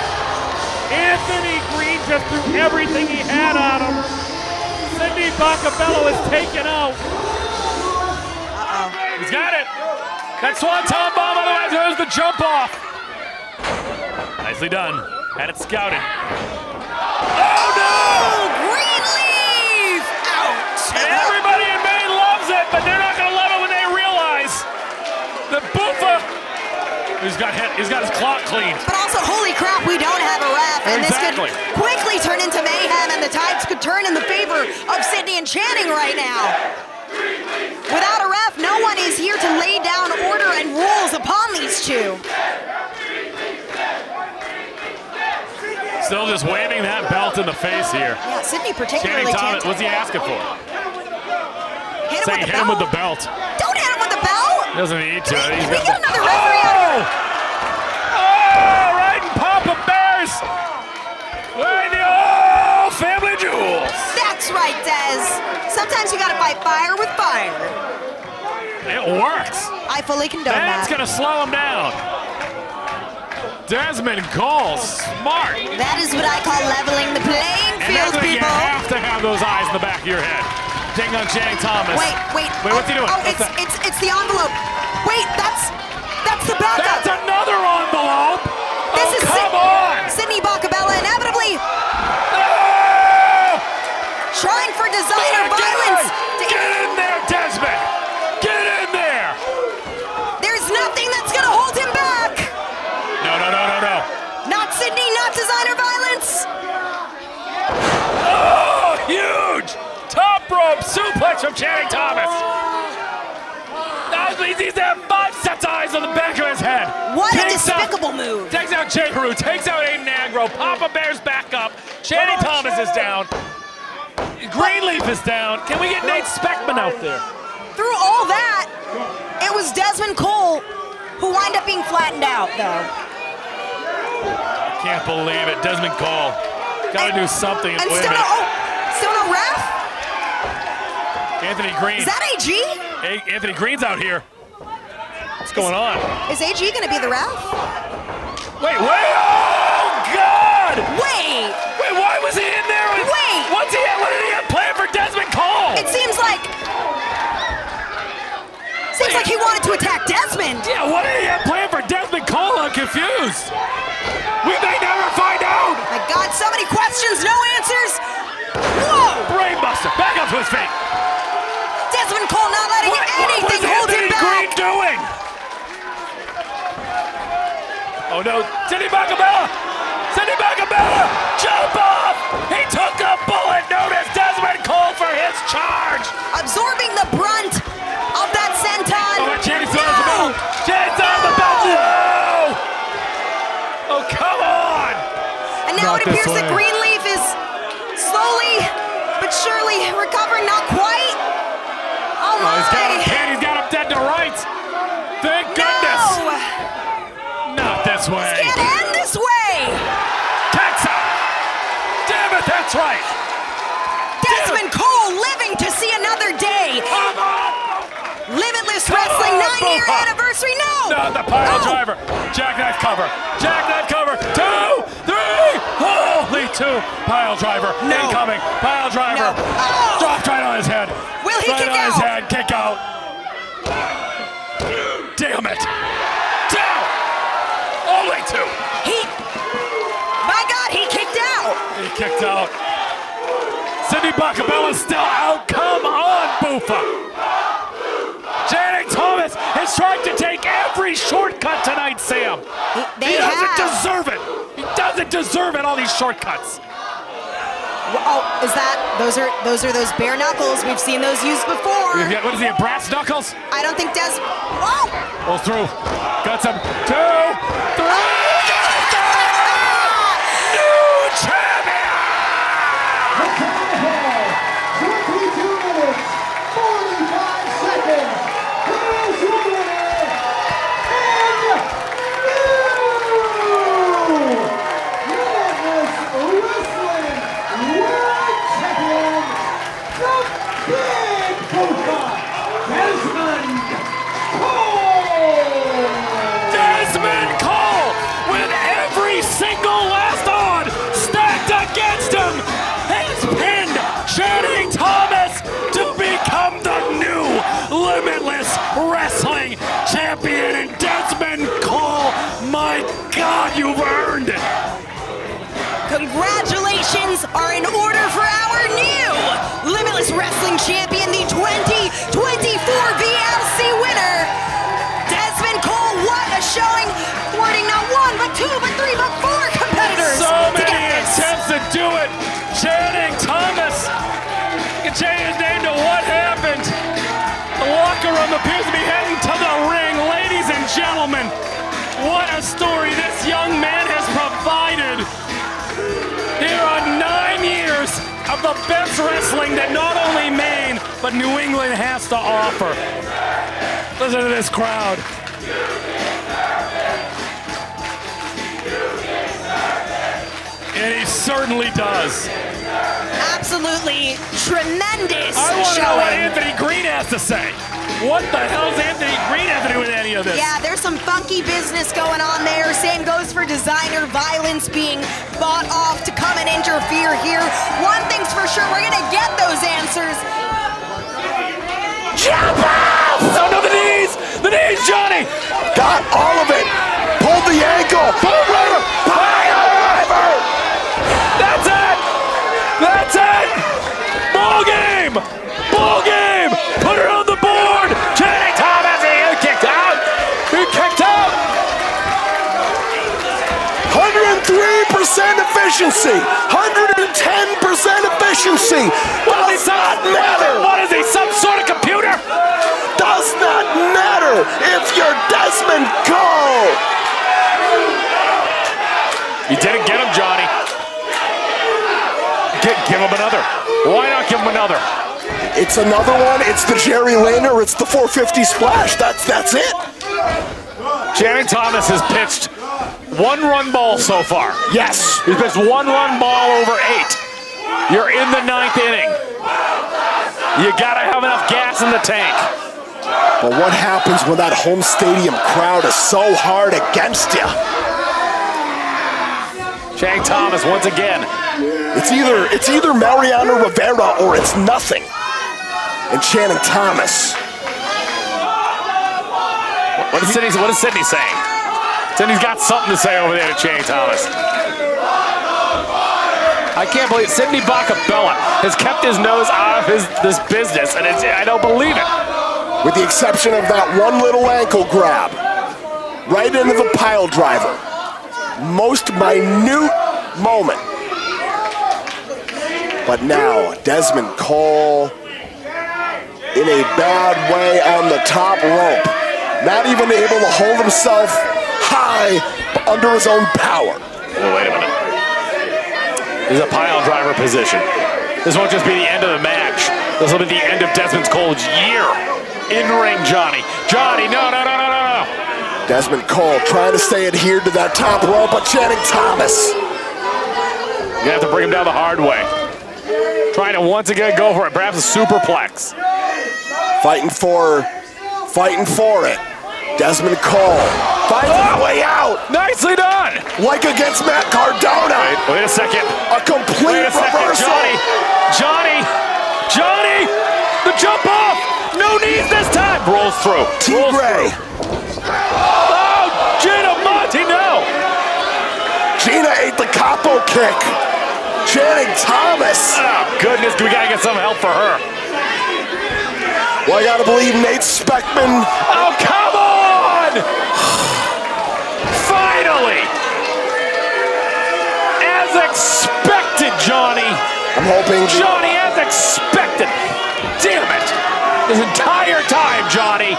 Anthony Greene just threw everything he had on him. Sidney Bakabella is taken out. He's got it. That swanton bomb, otherwise there's the jump off. Nicely done. Had it scouted. Oh no! Greenleaf! Ouch! And everybody in Maine loves it, but they're not going to love it when they realize that Buffa, he's got his clock cleaned. But also, holy crap, we don't have a ref, and Exactly. this could quickly turn into mayhem, and the tides could turn in the favor of Sidney and Channing right now. Without a ref, no one is here to lay down order and rules upon these two. Still just waving that belt in the face here. Yeah, Sidney Channing particularly Thomas, chanting. what's he asking for? Hit him Say with the hit him with belt. the belt. Don't hit him with the belt! He doesn't need to. Can we get another referee out here? Oh, right in Papa Bears. Right in the family jewels. That's right, Dez. Sometimes you gotta fight fire with fire. It works. I fully condone That's that. gonna slow him down. Dezmond calls smart. That is what I call leveling the playing And field, that's what people. you have to have those eyes in the back of your head. Taking on Channing Thomas. Wait. Wait, what's he doing? Oh, What's that? it's the envelope. Wait, that's the backup. That's another envelope. This is come on. Sidney Bakabella inevitably Oh! trying for designer violence. Get in there, Dezmond. Get in there. There's nothing that's gonna hold him back. No. Not Sidney, not designer violence. Oh, huge. Top rope suplex from Channing Thomas. That means he's had 5 sets of eyes on the back of his head. What a Takes out- despicable move. Takes out Jay Carew, takes out Aiden Agro. Papa Bear's back up. Channing Thomas is down. Greenleaf is down. Can we get Nate Speckman out there? Through all that, it was Dezmond Cole who wound up being flattened out, though. Can't believe it. Dezmond Cole. Gotta do something And with still it. still no ref? Anthony Greene. Is that AG? Hey, Anthony Greene's out here. What's going on? Is AG gonna be the ref? Wait. Oh, God! Wait! Wait, why was he in there? Wait! What did he have planned for Dezmond Cole? It seems like he wanted to attack Dezmond. Yeah, what did he have planned for Dezmond Cole? I'm confused. We may never find out. My God, so many questions, no answers. Whoa! Brainbuster, back up to his feet. Desmond Cole not letting anything what hold was him Anthony back. Greene doing? Oh no, Sidney Bakabella! Sidney Bakabella! Jump off! He took a bullet known as Dezmond Cole for his charge! Absorbing the brunt of that senton. Oh, Channing throwing the belt! Channing's on the belt! No! Oh, come on! And now Not it this appears that way. Greenleaf is slowly but surely recovering, not quite. Oh my! He's got him pinned, he's got him dead to rights! Thank goodness! No! Not this way! Can't end this way! Texas! Damn it, that's right! Desmond Cole living to see another day. Come on! Limitless Wrestling 9-year Boofa. anniversary. No! No, the pile No. driver. Jackknife cover. Jackknife cover. 2, 3. Holy 2. Pile driver. No. Incoming. Pile driver. No. Oh. Dropped right on his head. Will he right kick on his out? head. Kick out. Damn it. Down. Only 2. My God, he kicked out. He kicked out. Sidney Bakabella's still out. Come on, Buffa. Channing Thomas is trying to take every shortcut tonight, Sam. He doesn't deserve it. He doesn't deserve it, all these shortcuts. Oh, is that those are those bare knuckles? We've seen those used before. What is he, brass knuckles? I don't think Des. Whoa! Well, through. Got some. 2, 3. New champion! 22 minutes, 45 seconds. Here's your winner, and new Limitless Wrestling World Champion, the Big Buffa, Dezmond Cole. Dezmond Cole! God, you've earned it. Congratulations are in order for our new Limitless Wrestling Champion, the 2024 VLC winner, Dezmond Cole. What a showing, thwarting not one, but two, but three, but four competitors. So to many get this. attempts to do it. Channing Thomas can change his name to What Happened. The locker room appears to be heading to the ring. Ladies and gentlemen, what a story this young man has provided. Here are 9 years of the best wrestling that not only Maine, but New England has to offer. Listen to this crowd. And he certainly does. Absolutely tremendous I want to know what showing. Anthony Greene has to say. What the hell's Anthony Greene have to do with any of this? Yeah, there's some funky business going on there. Same goes for designer violence being bought off to come and interfere here. One thing's for sure, we're gonna get those answers. Jump off! Oh no, the knees! The knees, Johnny! Got all of it. Pulled the ankle. Pile driver. That's it! That's it! Ball game! Ball game! Put her on the board! Channing Thomas, he kicked out! He kicked out! 103% efficiency. 110% efficiency. Does not matter. What is he, some sort of computer? Does not matter if you're Dezmond Cole. You didn't get him, Johnny. Give him another. Why not give him another? It's another one. It's the Jerry Lane or it's the 450 splash. That's it. Channing Thomas has pitched 1-run ball so far. Yes. He's pitched 1-run ball over 8. You're in the 9th inning. You gotta have enough gas in the tank. But what happens when that home stadium crowd is so hard against you? Channing Thomas once again. It's either Mariano Rivera or it's nothing. And Channing Thomas. What is Sidney saying? Sidney's got something to say over there to Channing Thomas. I can't believe Sidney Bakabella has kept his nose out of this business, and I don't believe it. With the exception of that one little ankle grab. Right into the pile driver. Most minute moment. But now, Dezmond Cole in a bad way on the top rope. Not even able to hold himself high under his own power. Well, wait a minute. This is a pile driver position. This won't just be the end of the match. This will be the end of Dezmond Cole's year. In ring, Johnny. Johnny, no. Dezmond Cole trying to stay adhered to that top rope, but Channing Thomas. You have to bring him down the hard way. Trying to once again go for it, perhaps a superplex. Fighting for it. Dezmond Cole finds his way out. Nicely done. Like against Matt Cardona. Wait a second. A complete reversal. Johnny, the jump off. No knees this time. Rolls through. T-Gray. Oh, Gina Monty, no. Gina ate the capo kick. Channing Thomas. Oh, goodness, we gotta get some help for her. Well, I gotta believe Nate Speckman. Oh, come on! Finally! As expected, Johnny. I'm hoping. Johnny, as expected. Damn it. This entire time, Johnny.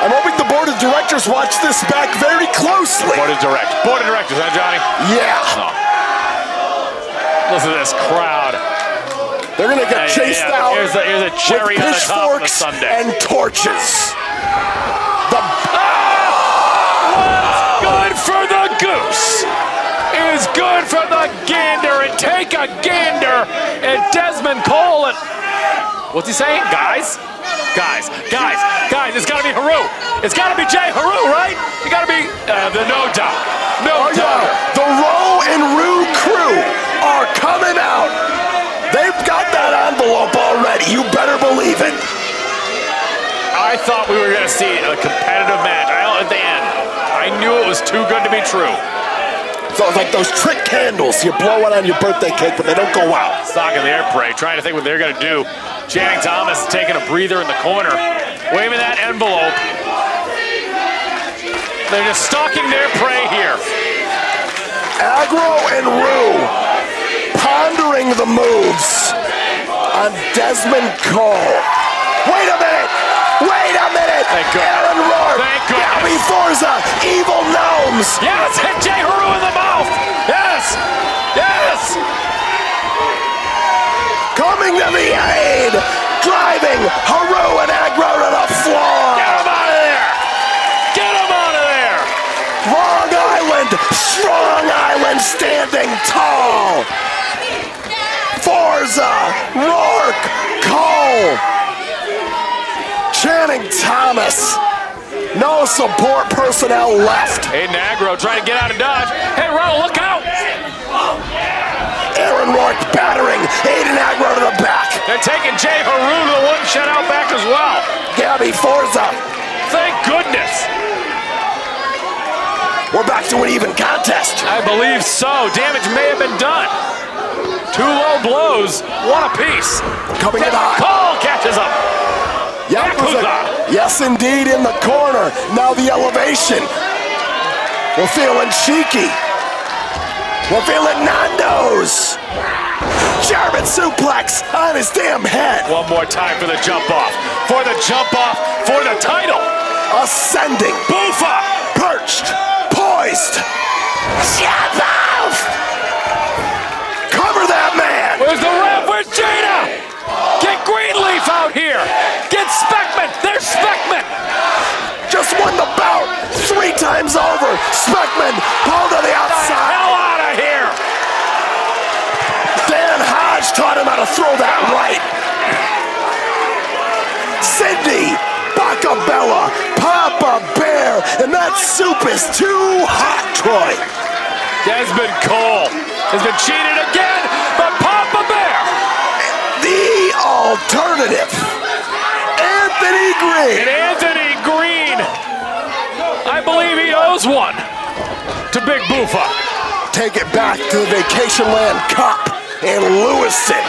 I'm hoping the board of directors watch this back very closely. Board of directors, huh, Johnny? Yeah. Oh. Listen to this crowd. They're gonna get chased out. Here's a cherry with on the top of the pitchforks sundae. and torches. What's good for the goose is good for the gander, and take a gander at Dezmond Cole. What's he saying? Guys, it's gotta be Haru. It's gotta be Jay Haru, right? It gotta be the No Doubt. No Doubt. The Roe and Rue crew are coming out. They've got that envelope already. You better believe it. I thought we were gonna see a competitive match. At the end, I I knew it was too good to be true. So it's like those trick candles. You blow it on your birthday cake, but they don't go out. Stocking their prey, trying to think what they're going to do. Channing Thomas is taking a breather in the corner, waving that envelope. They're just stalking their prey here. Aggro and Rue pondering the moves on Dezmond Cole. Wait a minute! Wait a minute! Thank God. Aaron Rourke! Thank goodness. Gabby Forza! Evil Gnomes! Yes! Hit Jay Haru in the mouth! Yes! Yes! Coming to the aid! Driving Haru and Aggro to the floor! Get him out of there! Get him out of there! Long Island! Strong Island standing tall! Forza! Rourke! Cole! Channing Thomas. No support personnel left. Aiden Aggro trying to get out of dodge. Hey, Ronald, look out! Aaron Rourke battering Aiden Aggro to the back. They're taking Jay Haru to the one shutout back as well. Gabby Forza. Thank goodness. We're back to an even contest. I believe so. Damage may have been done. Two low blows, one apiece. Coming in hot. Cole catches up. Yakuza. Yes, indeed, in the corner. Now the elevation. We're feeling cheeky. We're feeling Nando's. German suplex on his damn head. One more time for the jump off. For the jump off. For the title. Ascending. Boofa. Perched. Poised. Jump off. Cover that man. Where's the ref? Where's Jada? Get Greenleaf out here. Get Speckman. There's Speckman. Just won the bout 3 times over. Speckman pulled to the outside. Hell out of here. Dan Hodge taught him how to throw that right. Sidney, Bakabella, Papa Bear, and that soup is too hot, Troy. Dezmond Cole has been cheated again, but Papa Bear. The alternative. Anthony Greene. And Anthony Greene, I believe he owes one to Big Boofa. Take it back to the Vacation Land Cup in Lewiston.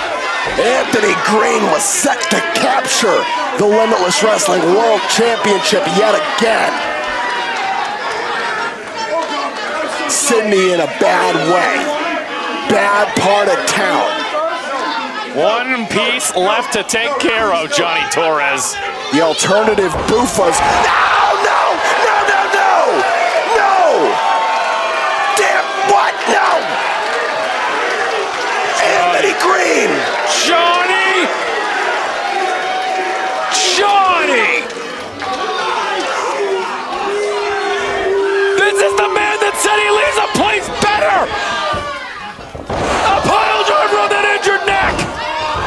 Anthony Greene was set to capture the Limitless Wrestling World Championship yet again. Sidney in a bad way. Bad part of town. One piece left to take care of, Johnny Torres. The alternative Boofas. No, no, no, no, no! No! Damn, what? No! Anthony Greene! Johnny! Johnny! This is the man that said he leaves a place better! A pile driver on that injured neck!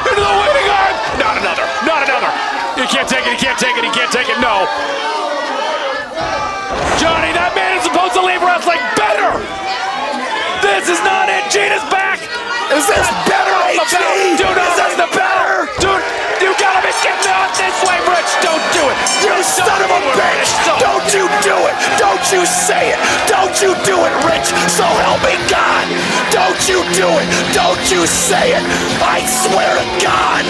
Into the waiting arm! Not another! Not another! He can't take it, he can't take it, he can't take it, no! Johnny, that man is supposed to leave wrestling better! This is not it! Gina's back! Is this better, HG? Dude, Is this the better? Dude, you gotta be getting out this way, Rich! Don't do it! You son of a bitch! Don't you do it! Don't you say it! Don't you do it, Rich! So help me God! Don't you do it! Don't you say it! I swear to God!